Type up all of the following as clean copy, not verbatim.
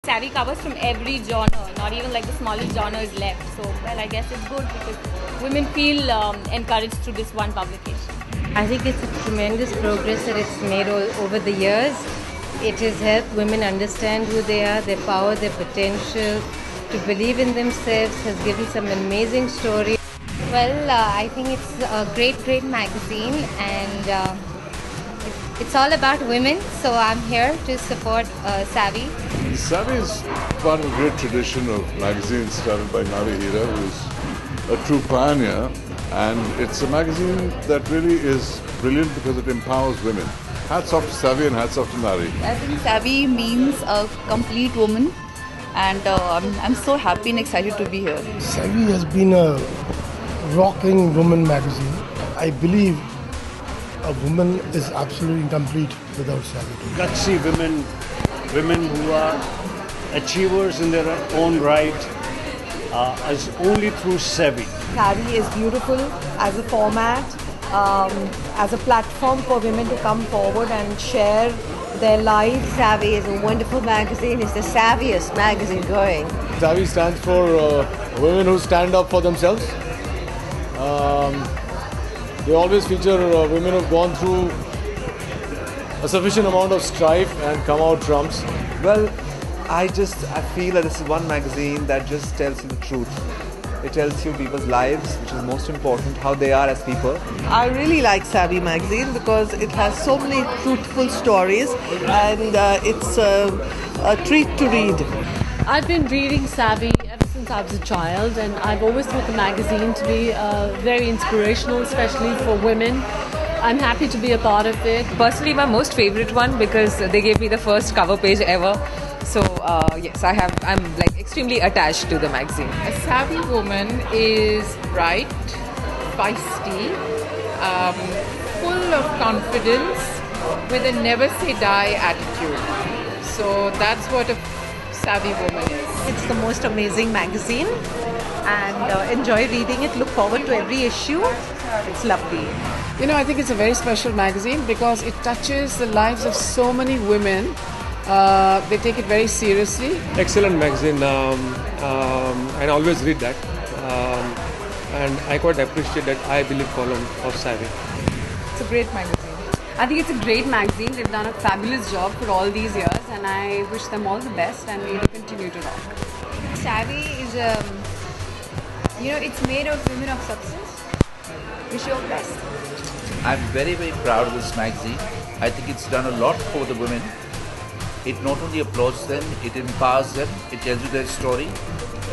Savvy covers from every genre, not even like the smallest genre is left. So, well, I guess it's good because women feel encouraged through this one publication. I think it's a tremendous progress that it's made over the years. It has helped women understand who they are, their power, their potential, to believe in themselves, has given some amazing stories. Well, I think it's a great magazine, and it's all about women, so I'm here to support Savvy. Savvy is part of a great tradition of magazines started by Nari Hira, who is a true pioneer, and it's a magazine that really is brilliant because it empowers women. Hats off to Savvy and hats off to Nari. I think Savvy means a complete woman, and I'm so happy and excited to be here. Savvy has been a rocking woman magazine. I believe a woman is absolutely incomplete without Savvy. Gutsy women who are achievers in their own right, is only through Savvy. Savvy is beautiful as a format, as a platform for women to come forward and share their lives. Savvy is a wonderful magazine. It's the savviest magazine going. Savvy stands for women who stand up for themselves. They always feature women who've gone through a sufficient amount of strife and come out trumps. Well, I feel that this is one magazine that just tells you the truth. It tells you people's lives, which is most important, how they are as people. I really like Savvy magazine because it has so many truthful stories, and it's a treat to read. I've been reading Savvy ever since I was a child, and I've always thought the magazine to be very inspirational, especially for women. I'm happy to be a part of it. Personally, my most favorite one because they gave me the first cover page ever. So yes, I'm like extremely attached to the magazine. A savvy woman is bright, feisty, full of confidence, with a never say die attitude. So that's what a savvy woman is. It's the most amazing magazine, and enjoy reading it. Look forward to every issue. It's lovely. You know, I think it's a very special magazine because it touches the lives of so many women. They take it very seriously. Excellent magazine, and I always read that. And I quite appreciate that I Believe column of Savvy. It's a great magazine. I think it's a great magazine. They've done a fabulous job for all these years, and I wish them all the best, and may they continue to rock. Savvy is, it's made of women of substance. Wish you all the best. I'm very proud of this magazine. I think it's done a lot for the women. It not only applauds them, it empowers them, it tells you their story,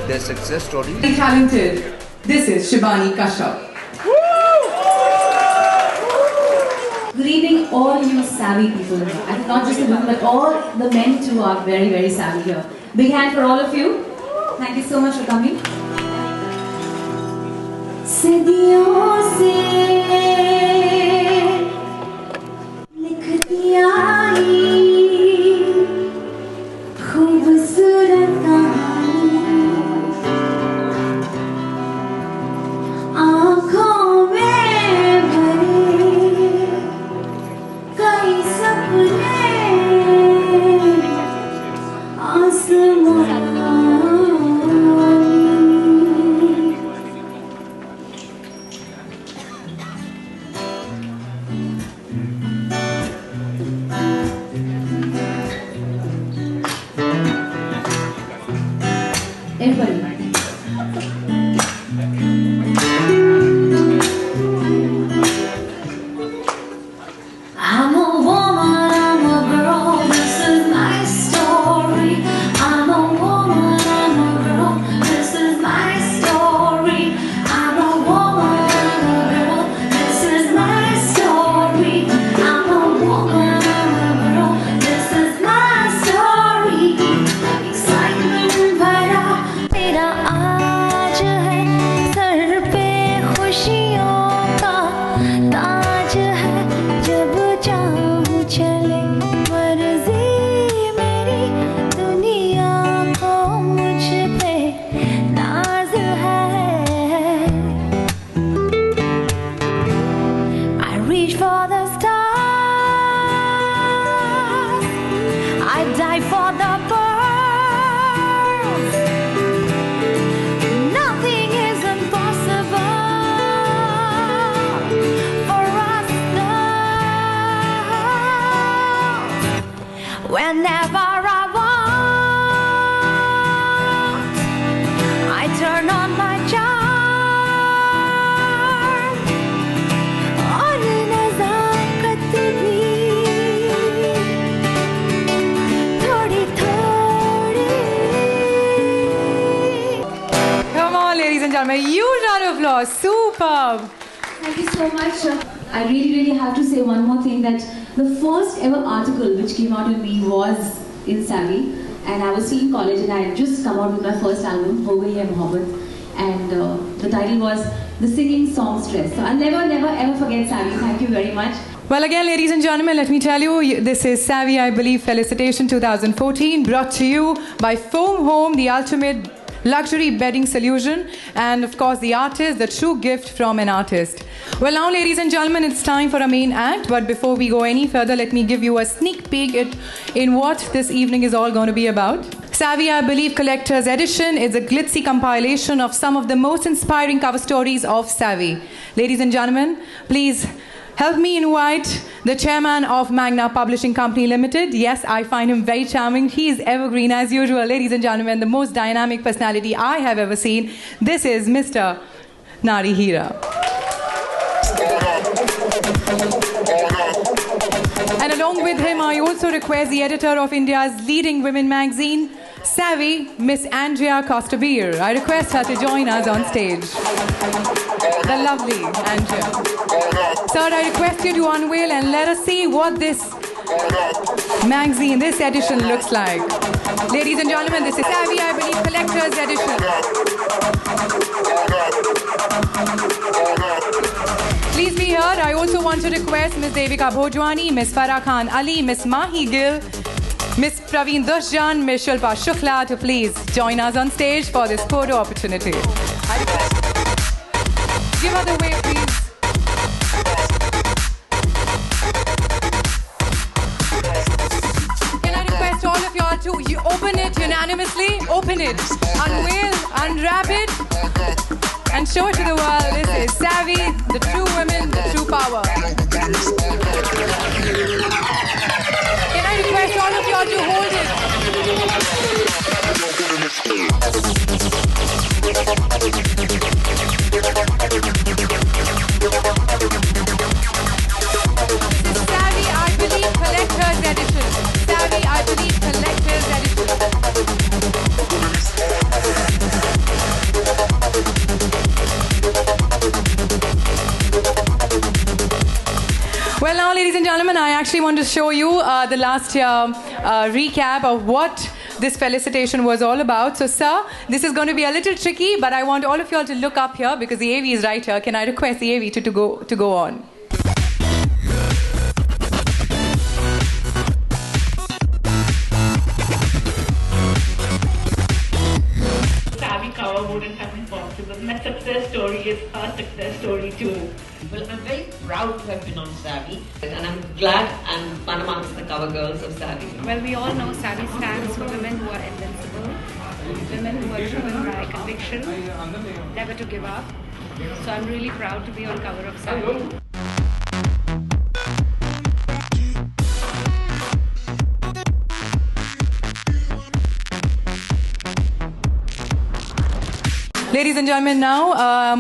their success story. Very talented. This is Shivani Kashyap. Good evening, all you savvy people. I think not just the women, but all the men too are very savvy here. Big hand for all of you. Thank you so much for coming. सदियों से लिख दिया खूबसूरत कहानी आँखों में भरे कई सपने आसमान everybody. I'm a woman, I'm a girl, this is my story. I'm a woman, I'm a girl, this is my story. I'm a woman, I'm a girl, this is my story. I'm a woman, I'm a girl, this is my story. Excitement भरा मेरा आज है sir पे खुशियों का ताज है जब चाहूं चले मर्जी मेरी दुनिया को मुझ पे नाज है I reach for the stars I die for the birds Whenever I want, I turn on my charm. और नज़ाकत भी थोड़ी थोड़ी. Come on, ladies and gentlemen, huge round of applause. Superb. Thank you so much. I really have to say one more thing, that the first ever article which came out on me was in Savvy, and I was still in college and I had just come out with my first album, Ho Gayi Hai Mohabbat, and the title was The Singing Song Stress. So I'll never ever forget Savvy. Thank you very much. Well, again, ladies and gentlemen, let me tell you, this is Savvy, I believe, Felicitation 2014, brought to you by Foam Home, the ultimate luxury bedding solution, and of course the artist, the true gift from an artist. Well, now, ladies and gentlemen, it's time for our main act, but before we go any further, let me give you a sneak peek in what this evening is all going to be about. Savvy, I believe, Collector's Edition is a glitzy compilation of some of the most inspiring cover stories of Savvy. Ladies and gentlemen, please help me invite the chairman of Magna Publishing Company Limited. Yes, I find him very charming. He is evergreen as usual. Ladies and gentlemen, the most dynamic personality I have ever seen. This is Mr. Nari Hira. And along with him, I also request the editor of India's leading women magazine, Savvy, Miss Andrea Costabir. I request her to join us on stage. The lovely Andrea. Sir, I request you to unveil and let us see what this magazine, this edition looks like. Ladies and gentlemen, this is Savvy, I believe, Collector's Edition. Please be heard. I also want to request Miss Devika Bhojwani, Miss Farah Khan Ali, Miss Mahi Gill, Miss Praveen Dashjan, Miss Shilpa Shukla to please join us on stage for this photo opportunity. I request. Give her the way, please. Can I request all of y'all to open it unanimously? Open it, unveil, unwrap it, and show it to the world. This is Savvy, the true women, the true power. Can I request all of y'all to hold it? This is Savvy, I believe, Collector's Edition. Savvy, I believe, Collector's Edition. Well, now, ladies and gentlemen, I actually want to show you the last year recap of what this felicitation was all about. So, sir, this is going to be a little tricky, but I want all of you all to look up here because the AV is right here. Can I request the AV to go on? Savvy cover wouldn't have been possible. My success story is her success story too. Well, I'm very proud to have been on Savvy, and I'm glad I'm one amongst the cover girls of Savvy. Well, we all know Savvy stands for women who are invincible, women who are driven by conviction, never to give up. So I'm really proud to be on cover of Savvy. Ladies and gentlemen, now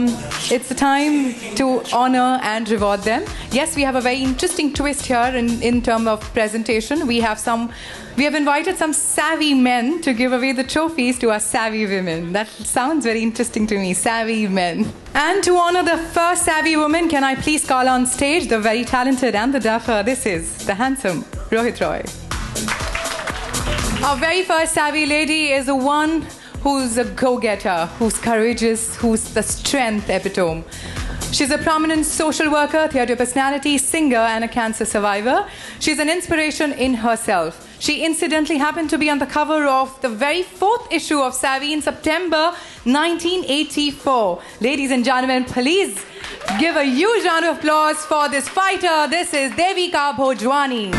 it's the time to honor and reward them. Yes, we have a very interesting twist here in terms of presentation. We have invited some savvy men to give away the trophies to our savvy women. That sounds very interesting to me, savvy men. And to honor the first savvy woman, can I please call on stage the very talented and the dapper? This is the handsome Rohit Roy. Our very first savvy lady is the one who's a go-getter, who's courageous, who's the strength epitome. She's a prominent social worker, theatre personality, singer, and a cancer survivor. She's an inspiration in herself. She incidentally happened to be on the cover of the very 4th issue of Savvy in September 1984. Ladies and gentlemen, please give a huge round of applause for this fighter. This is Devika Bhojwani.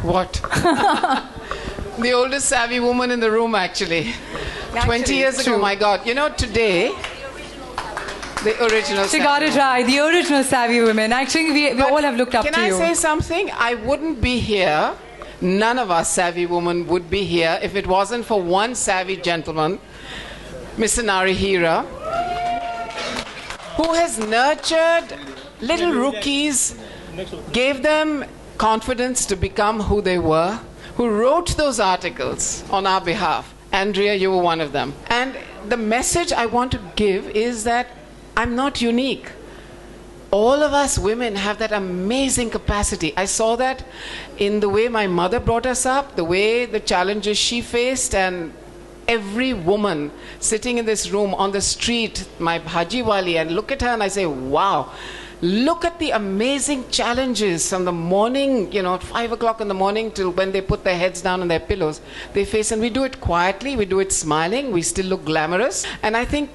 What? The oldest savvy woman in the room, actually. 20 years ago, my God. You know, today, the original She got it right. The original savvy women. Actually, we all have looked up to you. Can I say something? I wouldn't be here. None of us savvy women would be here if it wasn't for one savvy gentleman, Mr. Narihira, who has nurtured little rookies, gave them confidence to become who they were, who wrote those articles on our behalf. Andrea, you were one of them. And the message I want to give is that I'm not unique. All of us women have that amazing capacity. I saw that in the way my mother brought us up, the way the challenges she faced, and every woman sitting in this room on the street, my Bhaji Wali, and look at her and I say, wow, look at the amazing challenges from the morning, 5 o'clock in the morning till when they put their heads down on their pillows, they face, and we do it quietly, we do it smiling, we still look glamorous. And I think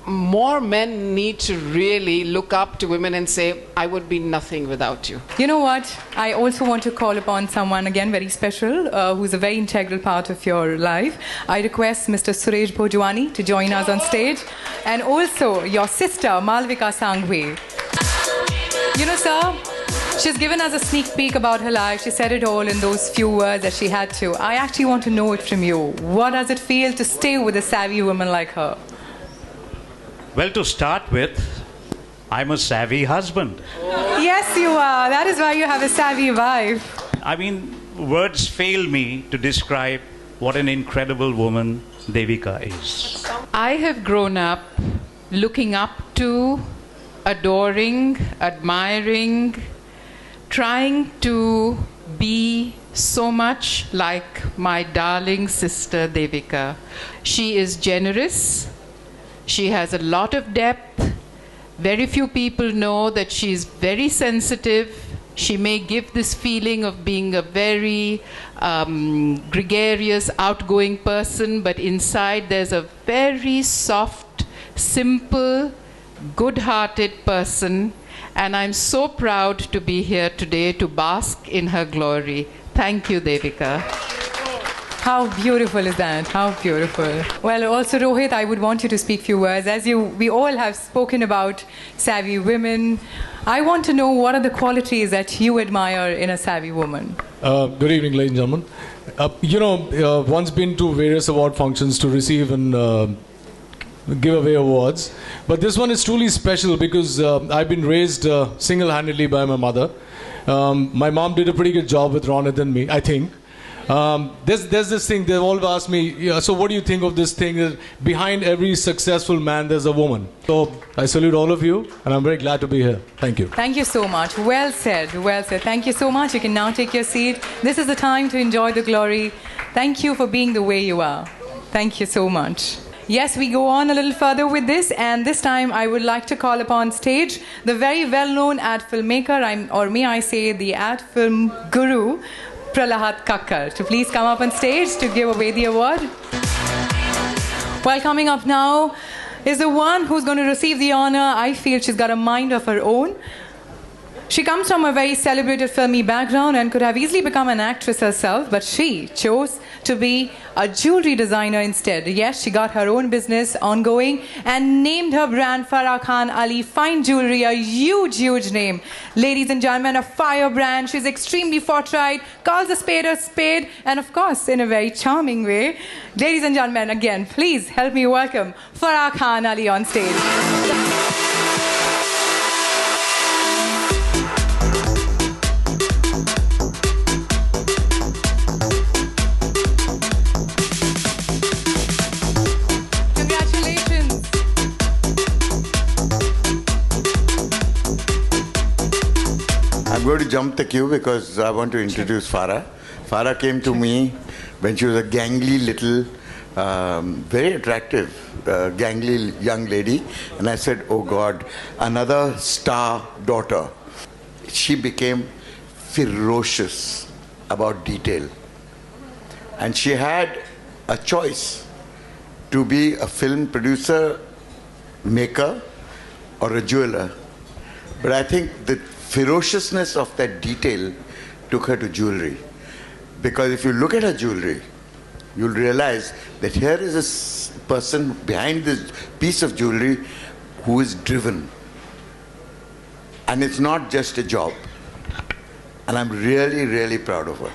more men need to really look up to women and say, I would be nothing without you. You know what? I also want to call upon someone again very special, who's a very integral part of your life. I request Mr. Suresh Bhojwani to join us on stage, and also your sister Malvika Sangwe. You know, sir, she's given us a sneak peek about her life. She said it all in those few words that she had to. I actually want to know it from you. What does it feel to stay with a savvy woman like her? Well, to start with, I'm a savvy husband. Yes, you are. That is why you have a savvy wife. I mean, words fail me to describe what an incredible woman Devika is. I have grown up looking up to, adoring, admiring, trying to be so much like my darling sister Devika. She is generous. She has a lot of depth. Very few people know that she is very sensitive. She may give this feeling of being a very gregarious, outgoing person, but inside there's a very soft, simple, good-hearted person. And I'm so proud to be here today to bask in her glory. Thank you, Devika. How beautiful is that? How beautiful. Well, also, Rohit, I would want you to speak a few words. As we all have spoken about savvy women, I want to know what are the qualities that you admire in a savvy woman? Good evening, ladies and gentlemen. Once been to various award functions to receive and give away awards. But this one is truly special because I've been raised single-handedly by my mother. My mom did a pretty good job with Ronit and me, I think. There's this thing, they've all asked me, so what do you think of this thing that behind every successful man there's a woman? So I salute all of you and I'm very glad to be here. Thank you. Thank you so much. Well said, well said. Thank you so much. You can now take your seat. This is the time to enjoy the glory. Thank you for being the way you are. Thank you so much. Yes, we go on a little further with this, and this time I would like to call upon stage the very well-known ad filmmaker, or may I say the ad film guru, Pralahat Kakkar, to please come up on stage to give away the award. Well, coming up now is the one who's going to receive the honor. I feel she's got a mind of her own. She comes from a very celebrated filmy background and could have easily become an actress herself, but she chose to be a jewelry designer instead. Yes, she got her own business ongoing and named her brand Farah Khan Ali Fine Jewelry, a huge, huge name. Ladies and gentlemen, a fire brand. She's extremely forthright, calls a spade, and of course, in a very charming way. Ladies and gentlemen, again, please help me welcome Farah Khan Ali on stage. I'm going to jump the queue because I want to introduce Farah. Farah came to me when she was a gangly little, very attractive, gangly young lady. And I said, oh God, another star daughter. She became ferocious about detail. And she had a choice to be a film producer, maker, or a jeweler. But I think the ferociousness of that detail took her to jewelry. Because if you look at her jewelry, you'll realize that here is a person behind this piece of jewelry who is driven. And it's not just a job. And I'm really, really proud of her.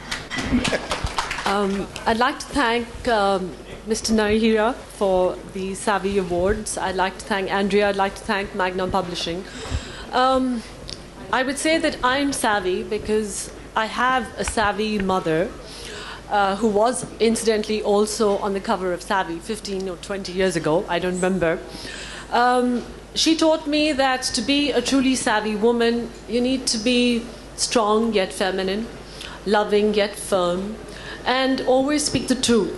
I'd like to thank Mr. Narihira for the Savvy Awards. I'd like to thank Andrea. I'd like to thank Magnum Publishing. I would say that I'm savvy because I have a savvy mother who was incidentally also on the cover of Savvy 15 or 20 years ago. I don't remember. She taught me that to be a truly savvy woman, you need to be strong yet feminine, loving yet firm, and always speak the truth.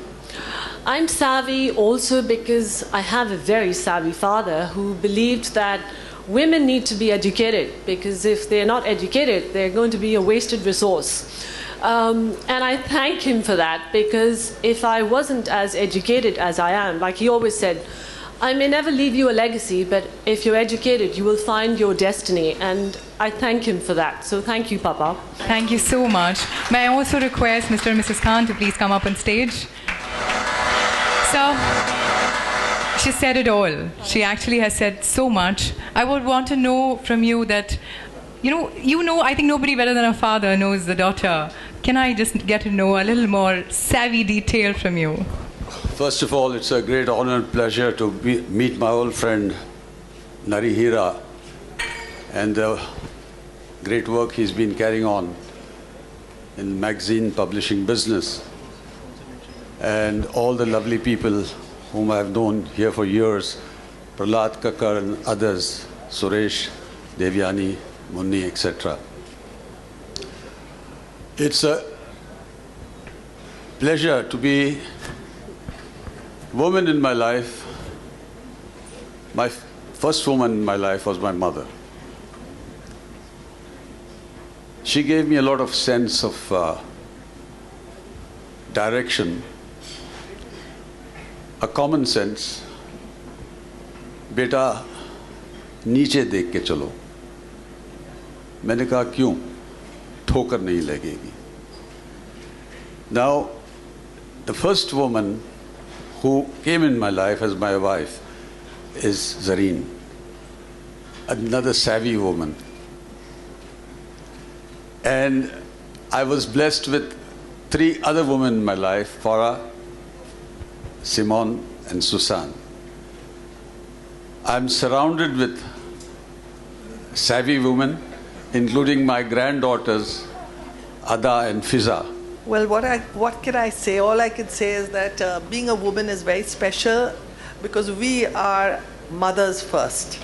I'm savvy also because I have a very savvy father who believed that women need to be educated, because if they're not educated, they're going to be a wasted resource. And I thank him for that, because if I wasn't as educated as I am, like he always said, I may never leave you a legacy, but if you're educated, you will find your destiny. And I thank him for that. So thank you, Papa. Thank you so much. May I also request Mr. and Mrs. Khan to please come up on stage? So, she said it all. She actually has said so much. I would want to know from you that, I think nobody better than a father knows the daughter. Can I just get to know a little more savvy detail from you? First of all, it's a great honor and pleasure to meet my old friend Narihira and the great work he's been carrying on in magazine publishing business, and all the lovely people whom I've known here for years, Prahlad Kakkar and others, Suresh, Devyani, Munni, etc. It's a pleasure to be woman in my life. My first woman in my life was my mother. She gave me a lot of sense of direction, a common sense. बेटा नीचे देख के चलो. मैंने कहा क्यों? ठोकर नहीं लगेगी. Now, the first woman who came in my life as my wife is Zareen, another savvy woman. And I was blessed with 3 other women in my life, Farah, Simone, and Susan. I'm surrounded with savvy women, including my granddaughters, Ada and Fiza. Well, what can I say? All I can say is that being a woman is very special because we are mothers first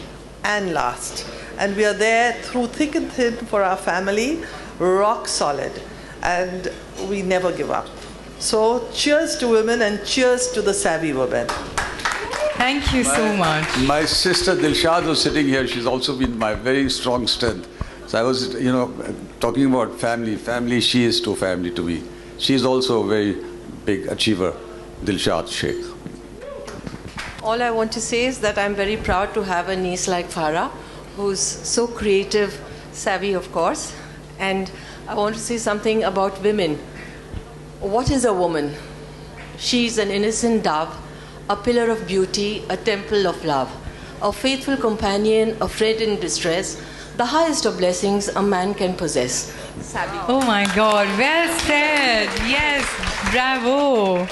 and last. And we are there through thick and thin for our family, rock solid. And we never give up. So cheers to women and cheers to the savvy women. Thank you so much. My sister Dilshad was sitting here. She's also been my very strong strength. So I was, talking about family. Family, she is to family to me. She is also a very big achiever, Dilshad Sheikh. All I want to say is that I'm very proud to have a niece like Farah, who's so creative, savvy, of course. And I want to say something about women. What is a woman? She's an innocent dove, a pillar of beauty, a temple of love, a faithful companion, a friend in distress, the highest of blessings a man can possess. Savvy. Oh my God, well said. Yes, bravo.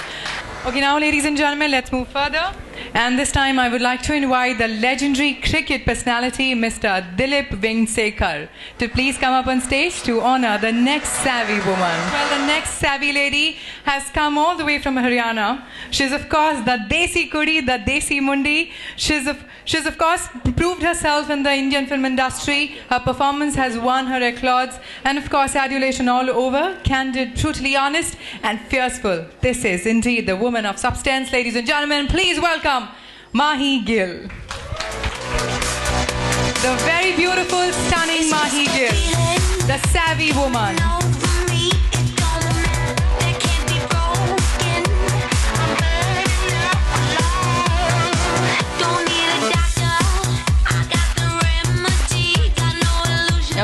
Okay, now ladies and gentlemen, let's move further. And this time I would like to invite the legendary cricket personality, Mr. Dilip Vingsekar, to please come up on stage to honor the next savvy woman. Well, the next savvy lady has come all the way from Haryana. She's of course the Desi Kudi, the Desi Mundi. She's of course proved herself in the Indian film industry. Her performance has won her accolades and of course adulation all over. Candid, brutally honest and fierceful. This is indeed the woman of substance. Ladies and gentlemen, please welcome Mahi Gill. The very beautiful, stunning Mahi Gill. The savvy woman.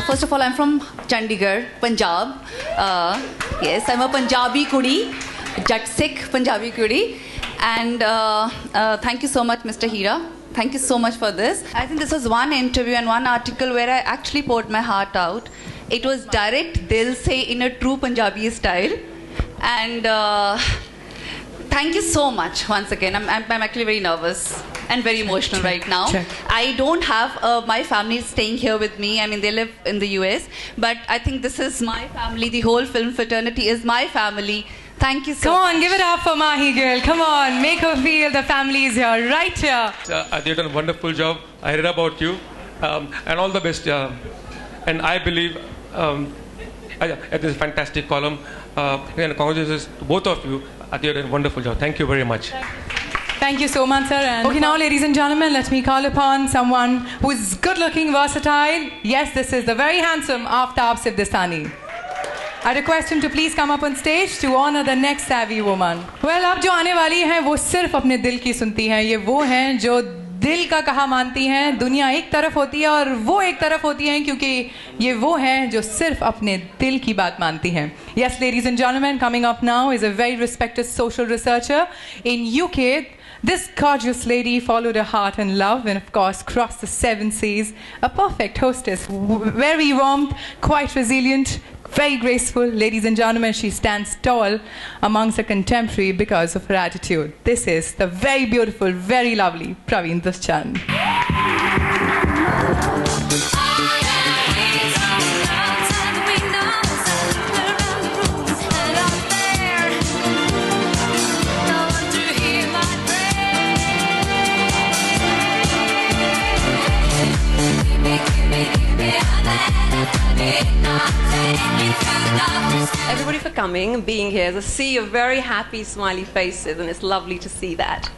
First of all, I'm from Chandigarh, Punjab. Yes, I'm a Punjabi kudi, Jat Sikh Punjabi kudi. And thank you so much, Mr. Hira. Thank you so much for this. I think this was one interview and one article where I actually poured my heart out. It was direct, Dil Se, in a true Punjabi style. And thank you so much once again. I'm actually very nervous and very emotional right now. I don't have my family staying here with me. I mean, they live in the US. But I think this is my family. The whole film fraternity is my family. Thank you so much. Come on, give it up for Mahi girl. Come on, make her feel the family is here, right here. You've done a wonderful job. I read about you. And all the best. And I believe it is a fantastic column. And congratulations to both of you. You've done a wonderful job. Thank you very much. Thank you so much, sir. And okay, now, ladies and gentlemen, let me call upon someone who is good-looking, versatile. Yes, this is the very handsome Aftab Sivdistani. I request him to please come up on stage to honor the next savvy woman. Well, अब जो आने वाली हैं वो सिर्फ अपने दिल की सुनती हैं. ये वो हैं जो दिल का कहा मानती हैं. दुनिया एक तरफ होती है और वो एक तरफ होती हैं क्योंकि ये वो हैं जो सिर्फ अपने दिल की बात मानती हैं. Yes, ladies and gentlemen, coming up now is a very respected social researcher in UK. This gorgeous lady followed her heart and love and of course crossed the 7 seas. A perfect hostess, very warm, quite resilient, very graceful. Ladies and gentlemen, she stands tall amongst her contemporary because of her attitude. This is the very beautiful, very lovely Praveen Duschan. Everybody for coming and being here. There's a sea of very happy, smiley faces, and it's lovely to see that.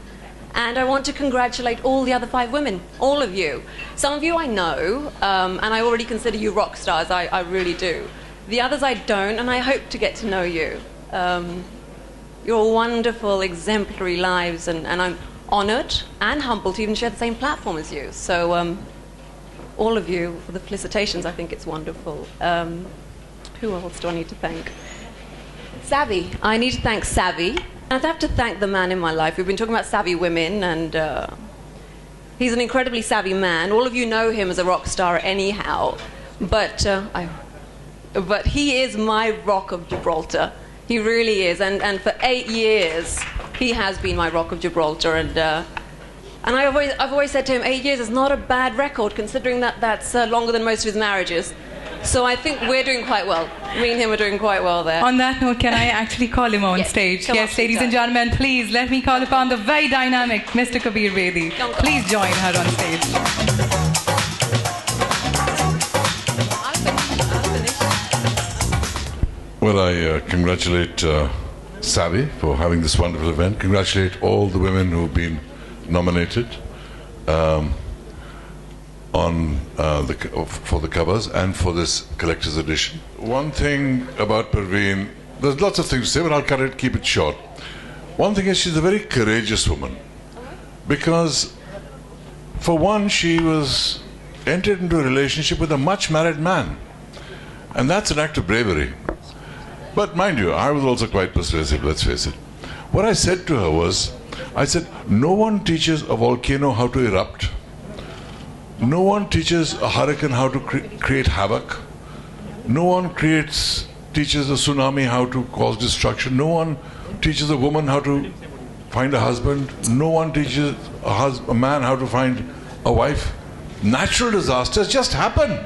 And I want to congratulate all the other 5 women, all of you. Some of you I know, and I already consider you rock stars, I really do. The others I don't, and I hope to get to know you. Your wonderful, exemplary lives, and I'm honoured and humbled to even share the same platform as you. So, all of you, for the felicitations, I think it's wonderful. Who else do I need to thank? Savvy. I need to thank Savvy. I'd have to thank the man in my life. We've been talking about savvy women, and he's an incredibly savvy man. All of you know him as a rock star anyhow, but he is my Rock of Gibraltar. He really is, and for 8 years, he has been my Rock of Gibraltar, and I've always said to him, 8 years is not a bad record, considering that that's longer than most of his marriages. So I think we're doing quite well. Me and him are doing quite well there. On that note, can I actually call him on stage? Yes, ladies and gentlemen, please let me call upon the very dynamic Mr. Kabir Bedi. Please join her on stage. Well, I congratulate Savvy for having this wonderful event. Congratulate all the women who've been nominated for the covers and for this collector's edition. One thing about Parveen, there's lots of things to say, but I'll keep it short. One thing is she's a very courageous woman, because for one, she was entered into a relationship with a much married man, and that's an act of bravery. But mind you, I was also quite persuasive, let's face it. What I said to her was, I said, no one teaches a volcano how to erupt. No one teaches a hurricane how to create havoc. No one teaches a tsunami how to cause destruction. No one teaches a woman how to find a husband. No one teaches a man how to find a wife. Natural disasters just happen.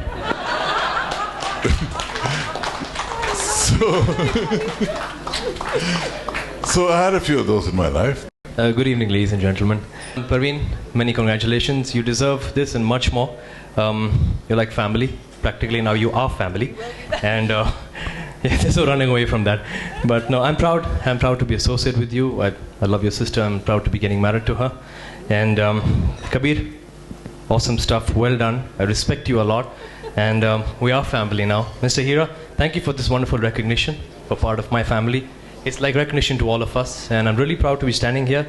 So I had a few of those in my life. Good evening, ladies and gentlemen. Parveen, many congratulations. You deserve this and much more. You're like family. Practically now you are family. And there's no running away from that. But no, I'm proud. I'm proud to be associated with you. I love your sister. I'm proud to be getting married to her. And Kabir, awesome stuff. Well done. I respect you a lot. And we are family now. Mr. Hira, thank you for this wonderful recognition for part of my family. It's like recognition to all of us, and I'm really proud to be standing here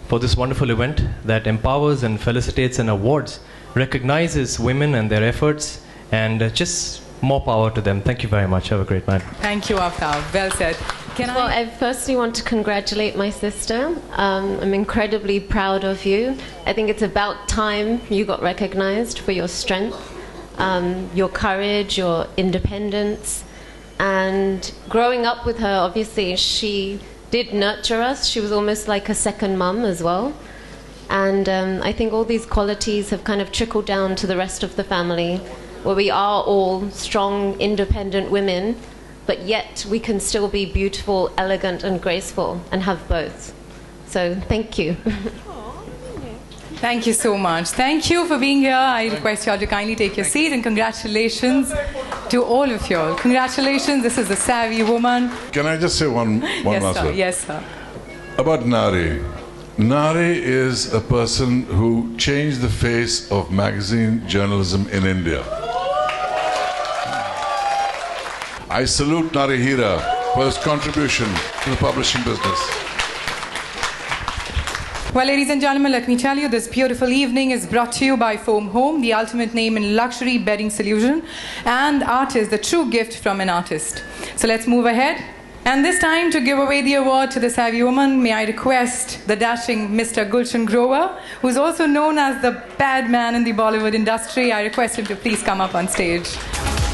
for this wonderful event that empowers and felicitates and awards, recognizes women and their efforts, and just more power to them. Thank you very much. Have a great night. Thank you, Aftab. Well said. Well, I firstly want to congratulate my sister. I'm incredibly proud of you. I think it's about time you got recognized for your strength, your courage, your independence. And growing up with her, obviously, she did nurture us. She was almost like a second mum as well. And I think all these qualities have kind of trickled down to the rest of the family, where we are all strong, independent women, but yet we can still be beautiful, elegant, and graceful, and have both. So thank you. Thank you so much. Thank you for being here. I request you all to kindly take your seat, and congratulations to all of you all. Congratulations. This is a savvy woman. Can I just say one Yes, last sir. word? Yes, sir. About Nari. Nari is a person who changed the face of magazine journalism in India. I salute Nari Hira for his contribution to the publishing business. Well, ladies and gentlemen, let me tell you, this beautiful evening is brought to you by Foam Home, the ultimate name in luxury bedding solution, and Artist, the true gift from an artist. So let's move ahead. And this time, to give away the award to the savvy woman, may I request the dashing Mr. Gulshan Grover, who's also known as the bad man in the Bollywood industry. I request him to please come up on stage.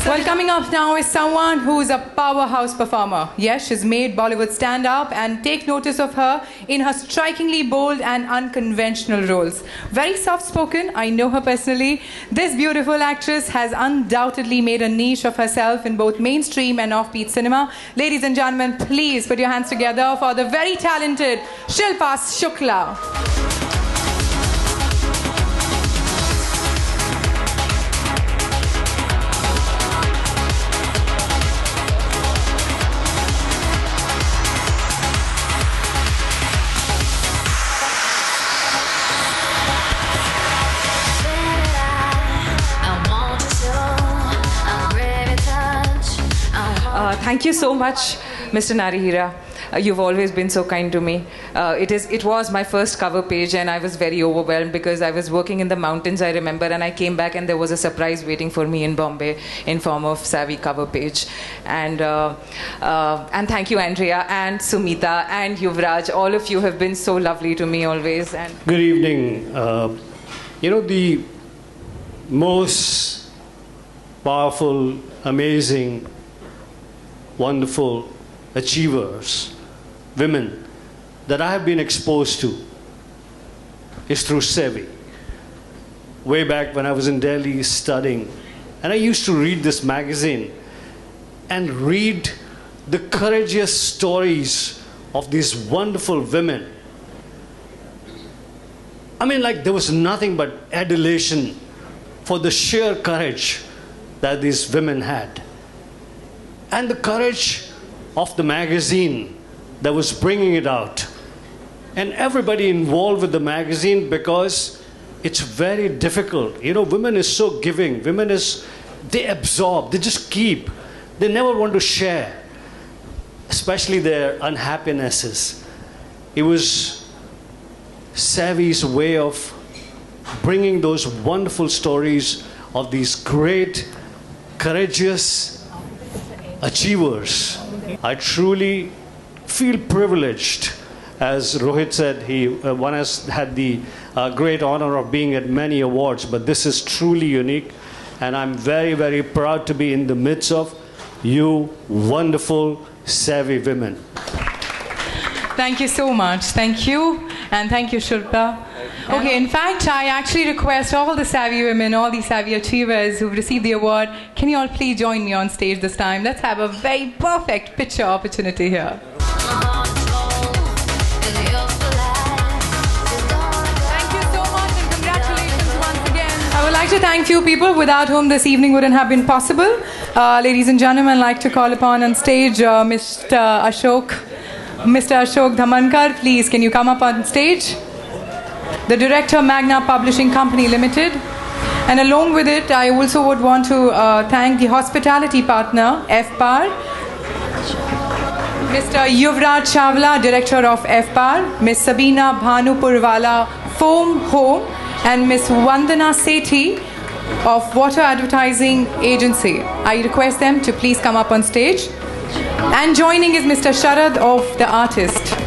Well, coming up now is someone who's a powerhouse performer. Yes, she's made Bollywood stand up, and take notice of her in her strikingly bold and unconventional roles. Very soft-spoken, I know her personally. This beautiful actress has undoubtedly made a niche of herself in both mainstream and offbeat cinema. Ladies and gentlemen, please put your hands together for the very talented Shilpa Shukla. Thank you so much, Mr. Narihira. You've always been so kind to me. It was my first cover page, and I was very overwhelmed because I was working in the mountains, I remember, and I came back and there was a surprise waiting for me in Bombay in form of Savvy cover page. And thank you, Andrea and Sumita and Yuvraj. All of you have been so lovely to me always. And good evening. The most powerful, amazing, wonderful achievers, women that I have been exposed to is through Sevi. Way back when I was in Delhi studying, and I used to read this magazine and read the courageous stories of these wonderful women. I mean, like, there was nothing but adulation for the sheer courage that these women had. And the courage of the magazine that was bringing it out. And everybody involved with the magazine, because it's very difficult. Women is so giving. They absorb, they just keep. They never want to share, especially their unhappinesses. It was Savvy's way of bringing those wonderful stories of these great, courageous achievers. I truly feel privileged. As Rohit said, one has had the great honor of being at many awards, but this is truly unique, and I'm very, very proud to be in the midst of you wonderful, savvy women. Thank you so much. Thank you. And thank you, Shilpa. Okay, in fact, I actually request all the savvy women, all these savvy achievers who've received the award, can you all please join me on stage this time? Let's have a very perfect picture opportunity here. I would like to thank few people without whom this evening wouldn't have been possible. Ladies and gentlemen, I'd like to call upon on stage Mr. Ashok Dhamankar. Please, can you come up on stage? The director, Magna Publishing Company Limited. And along with it, I also would want to thank the hospitality partner, FPAR, Mr. Yuvraj Chawla, director of FPAR, Ms. Sabina Bhanupurwala, Foam Home, and Ms. Vandana Sethi, of Water Advertising Agency. I request them to please come up on stage. And joining is Mr. Sharad of The Artist.